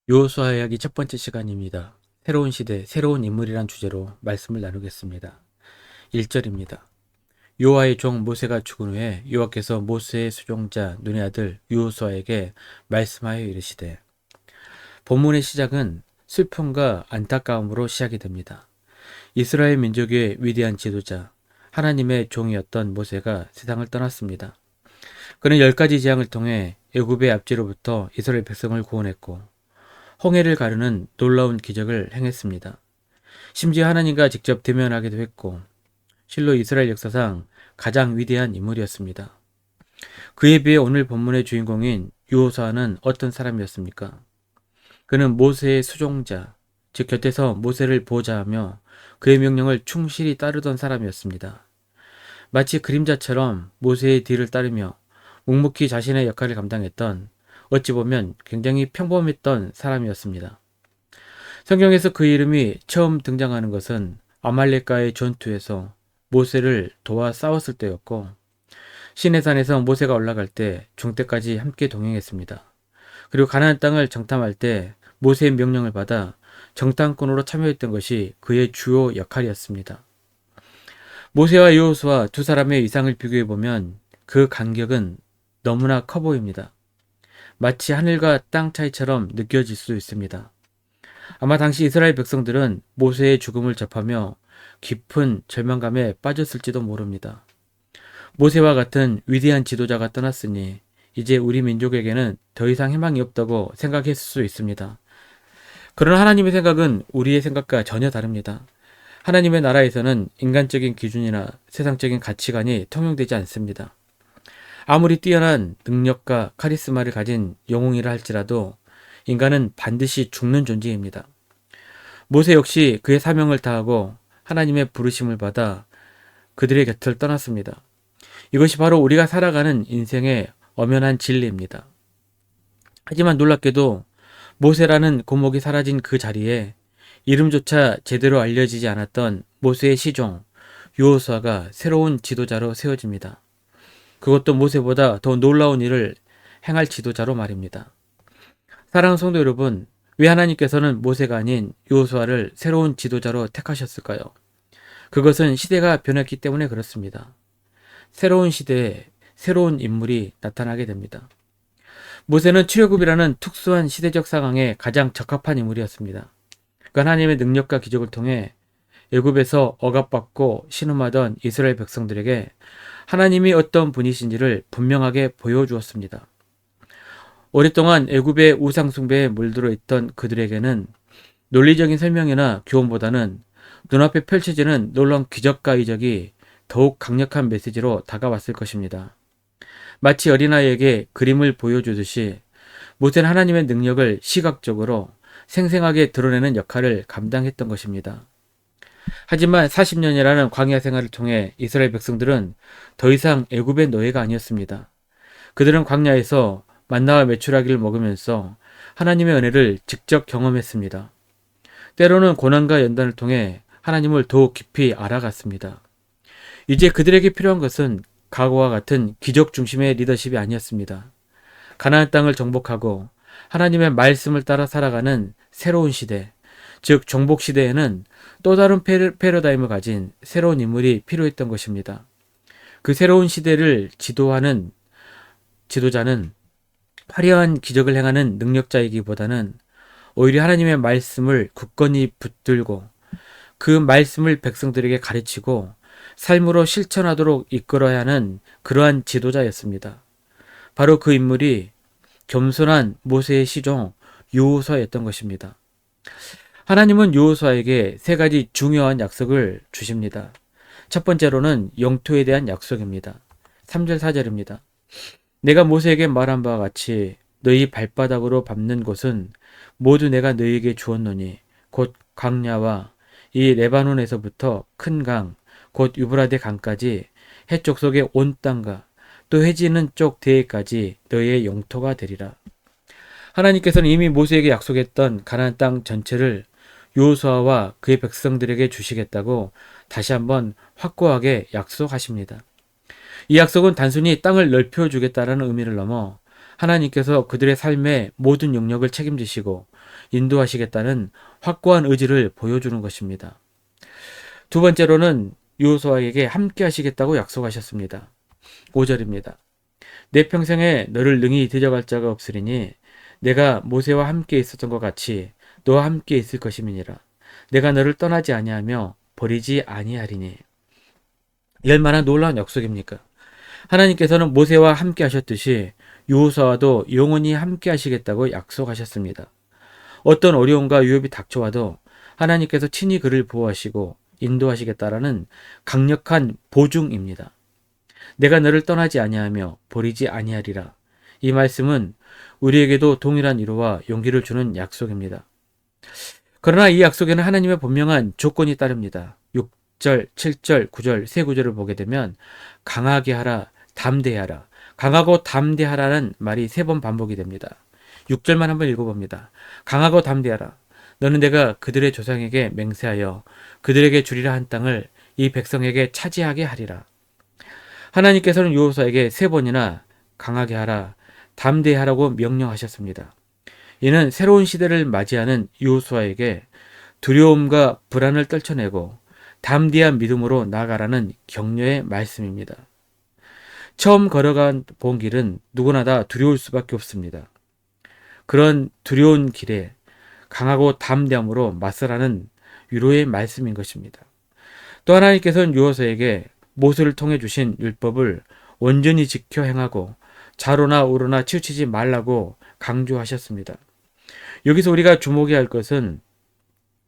여호수아 이야기 첫 번째 시간입니다. 새로운 시대, 새로운 인물이란 주제로 말씀을 나누겠습니다. 1절입니다. 여호와의 종 모세가 죽은 후에 여호와께서 모세의 수종자 눈의 아들 여호수아에게 말씀하여 이르시되. 본문의 시작은 슬픔과 안타까움으로 시작이 됩니다. 이스라엘 민족의 위대한 지도자, 하나님의 종이었던 모세가 세상을 떠났습니다. 그는 10가지 재앙을 통해 애굽의 압제로부터 이스라엘 백성을 구원했고 홍해를 가르는 놀라운 기적을 행했습니다. 심지어 하나님과 직접 대면하기도 했고 실로 이스라엘 역사상 가장 위대한 인물이었습니다. 그에 비해 오늘 본문의 주인공인 여호수아는 어떤 사람이었습니까? 그는 모세의 수종자, 즉 곁에서 모세를 보호자하며 그의 명령을 충실히 따르던 사람이었습니다. 마치 그림자처럼 모세의 뒤를 따르며 묵묵히 자신의 역할을 감당했던, 어찌 보면 굉장히 평범했던 사람이었습니다. 성경에서 그 이름이 처음 등장하는 것은 아말렉과의 전투에서 모세를 도와 싸웠을 때였고, 시내산에서 모세가 올라갈 때 중대까지 함께 동행했습니다. 그리고 가나안 땅을 정탐할 때 모세의 명령을 받아 정탐꾼으로 참여했던 것이 그의 주요 역할이었습니다. 모세와 여호수아 두 사람의 이상을 비교해 보면 그 간격은 너무나 커 보입니다. 마치 하늘과 땅 차이처럼 느껴질 수 있습니다. 아마 당시 이스라엘 백성들은 모세의 죽음을 접하며 깊은 절망감에 빠졌을지도 모릅니다. 모세와 같은 위대한 지도자가 떠났으니 이제 우리 민족에게는 더 이상 희망이 없다고 생각했을 수 있습니다. 그러나 하나님의 생각은 우리의 생각과 전혀 다릅니다. 하나님의 나라에서는 인간적인 기준이나 세상적인 가치관이 통용되지 않습니다. 아무리 뛰어난 능력과 카리스마를 가진 영웅이라 할지라도 인간은 반드시 죽는 존재입니다. 모세 역시 그의 사명을 다하고 하나님의 부르심을 받아 그들의 곁을 떠났습니다. 이것이 바로 우리가 살아가는 인생의 엄연한 진리입니다. 하지만 놀랍게도 모세라는 고목이 사라진 그 자리에 이름조차 제대로 알려지지 않았던 모세의 시종 여호수아가 새로운 지도자로 세워집니다. 그것도 모세보다 더 놀라운 일을 행할 지도자로 말입니다. 사랑하는 성도 여러분, 왜 하나님께서는 모세가 아닌 여호수아를 새로운 지도자로 택하셨을까요? 그것은 시대가 변했기 때문에 그렇습니다. 새로운 시대에 새로운 인물이 나타나게 됩니다. 모세는 출애굽이라는 특수한 시대적 상황에 가장 적합한 인물이었습니다. 그 하나님의 능력과 기적을 통해 애굽에서 억압받고 신음하던 이스라엘 백성들에게 하나님이 어떤 분이신지를 분명하게 보여주었습니다. 오랫동안 애굽의 우상 숭배에 물들어 있던 그들에게는 논리적인 설명이나 교훈보다는 눈앞에 펼쳐지는 놀라운 기적과 이적이 더욱 강력한 메시지로 다가왔을 것입니다. 마치 어린아이에게 그림을 보여주듯이 모세는 하나님의 능력을 시각적으로 생생하게 드러내는 역할을 감당했던 것입니다. 하지만 40년이라는 광야 생활을 통해 이스라엘 백성들은 더 이상 애굽의 노예가 아니었습니다. 그들은 광야에서 만나와 메추라기를 먹으면서 하나님의 은혜를 직접 경험했습니다. 때로는 고난과 연단을 통해 하나님을 더욱 깊이 알아갔습니다. 이제 그들에게 필요한 것은 과거와 같은 기적 중심의 리더십이 아니었습니다. 가나안 땅을 정복하고 하나님의 말씀을 따라 살아가는 새로운 시대, 즉 정복 시대에는 또 다른 패러다임을 가진 새로운 인물이 필요했던 것입니다. 그 새로운 시대를 지도하는 지도자는 화려한 기적을 행하는 능력자이기보다는 오히려 하나님의 말씀을 굳건히 붙들고 그 말씀을 백성들에게 가르치고 삶으로 실천하도록 이끌어야 하는 그러한 지도자였습니다. 바로 그 인물이 겸손한 모세의 시종 여호수아였던 것입니다. 하나님은 여호수아에게 세 가지 중요한 약속을 주십니다. 첫 번째로는 영토에 대한 약속입니다. 3절 4절입니다. 내가 모세에게 말한 바와 같이 너희 발바닥으로 밟는 곳은 모두 내가 너희에게 주었노니 곧 광야와 이 레바논에서부터 큰 강, 곧 유브라데 강까지 해쪽 속의 온 땅과 또 해지는 쪽 대해까지 너희의 영토가 되리라. 하나님께서는 이미 모세에게 약속했던 가나안 땅 전체를 여호수아와 그의 백성들에게 주시겠다고 다시 한번 확고하게 약속하십니다. 이 약속은 단순히 땅을 넓혀주겠다라는 의미를 넘어 하나님께서 그들의 삶의 모든 영역을 책임지시고 인도하시겠다는 확고한 의지를 보여주는 것입니다. 두 번째로는 여호수아에게 함께 하시겠다고 약속하셨습니다. 5절입니다. 내 평생에 너를 능히 데려갈 자가 없으리니 내가 모세와 함께 있었던 것 같이 너와 함께 있을 것임이니라. 내가 너를 떠나지 아니하며 버리지 아니하리니. 이 얼마나 놀라운 약속입니까? 하나님께서는 모세와 함께 하셨듯이 여호수아와도 영원히 함께 하시겠다고 약속하셨습니다. 어떤 어려움과 위협이 닥쳐와도 하나님께서 친히 그를 보호하시고 인도하시겠다라는 강력한 보증입니다. 내가 너를 떠나지 아니하며 버리지 아니하리라. 이 말씀은 우리에게도 동일한 위로와 용기를 주는 약속입니다. 그러나 이 약속에는 하나님의 분명한 조건이 따릅니다. 6절, 7절, 9절 세 구절을 보게 되면 강하게 하라, 담대하라. 강하고 담대하라는 말이 3번 반복이 됩니다. 6절만 한번 읽어봅니다. 강하고 담대하라. 너는 내가 그들의 조상에게 맹세하여 그들에게 주리라 한 땅을 이 백성에게 차지하게 하리라. 하나님께서는 여호수아에게 3번이나 강하게 하라, 담대하라고 명령하셨습니다. 이는 새로운 시대를 맞이하는 여호수아에게 두려움과 불안을 떨쳐내고 담대한 믿음으로 나아가라는 격려의 말씀입니다. 처음 걸어간 본 길은 누구나 다 두려울 수밖에 없습니다. 그런 두려운 길에 강하고 담대함으로 맞서라는 위로의 말씀인 것입니다. 또 하나님께서는 여호수아에게 모세를 통해 주신 율법을 온전히 지켜 행하고 좌로나 우로나 치우치지 말라고 강조하셨습니다. 여기서 우리가 주목해야 할 것은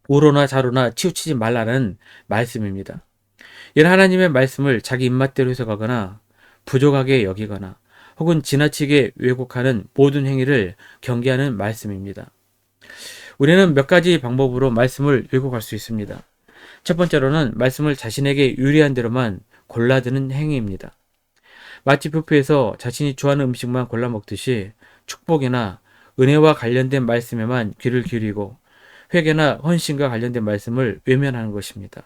우로나 좌로나 치우치지 말라는 말씀입니다. 이는 하나님의 말씀을 자기 입맛대로 해석하거나 부족하게 여기거나 혹은 지나치게 왜곡하는 모든 행위를 경계하는 말씀입니다. 우리는 몇 가지 방법으로 말씀을 왜곡할 수 있습니다. 첫 번째로는 말씀을 자신에게 유리한 대로만 골라드는 행위입니다. 마치 뷔페에서 자신이 좋아하는 음식만 골라 먹듯이 축복이나 은혜와 관련된 말씀에만 귀를 기울이고 회개나 헌신과 관련된 말씀을 외면하는 것입니다.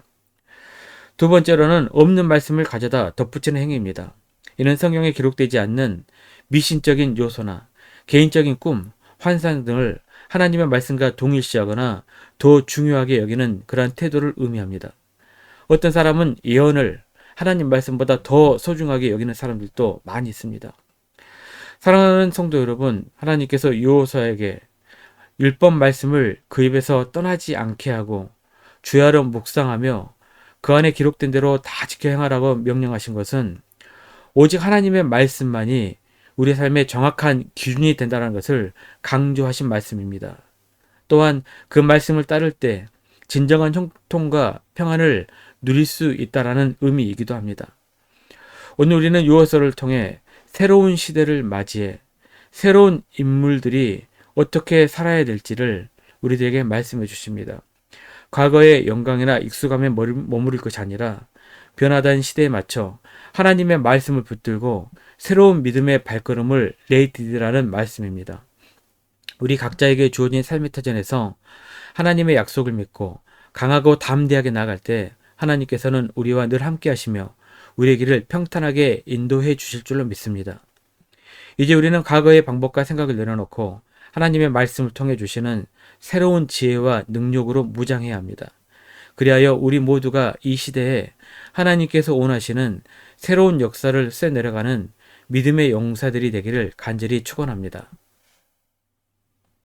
두 번째로는 없는 말씀을 가져다 덧붙이는 행위입니다. 이는 성경에 기록되지 않는 미신적인 요소나 개인적인 꿈, 환상 등을 하나님의 말씀과 동일시하거나 더 중요하게 여기는 그러한 태도를 의미합니다. 어떤 사람은 예언을 하나님 말씀보다 더 소중하게 여기는 사람들도 많이 있습니다. 사랑하는 성도 여러분, 하나님께서 여호수아에게 율법 말씀을 그 입에서 떠나지 않게 하고 주야로 묵상하며 그 안에 기록된 대로 다 지켜 행하라고 명령하신 것은 오직 하나님의 말씀만이 우리 삶의 정확한 기준이 된다는 것을 강조하신 말씀입니다. 또한 그 말씀을 따를 때 진정한 형통과 평안을 누릴 수 있다라는 의미이기도 합니다. 오늘 우리는 여호수아를 통해 새로운 시대를 맞이해 새로운 인물들이 어떻게 살아야 될지를 우리들에게 말씀해 주십니다. 과거의 영광이나 익숙함에 머무를 것이 아니라 변화된 시대에 맞춰 하나님의 말씀을 붙들고 새로운 믿음의 발걸음을 내디디라는 말씀입니다. 우리 각자에게 주어진 삶의 터전에서 하나님의 약속을 믿고 강하고 담대하게 나아갈 때 하나님께서는 우리와 늘 함께 하시며 우리의 길을 평탄하게 인도해 주실 줄로 믿습니다. 이제 우리는 과거의 방법과 생각을 내려놓고 하나님의 말씀을 통해 주시는 새로운 지혜와 능력으로 무장해야 합니다. 그리하여 우리 모두가 이 시대에 하나님께서 원하시는 새로운 역사를 쐬내려가는 믿음의 용사들이 되기를 간절히 축원합니다.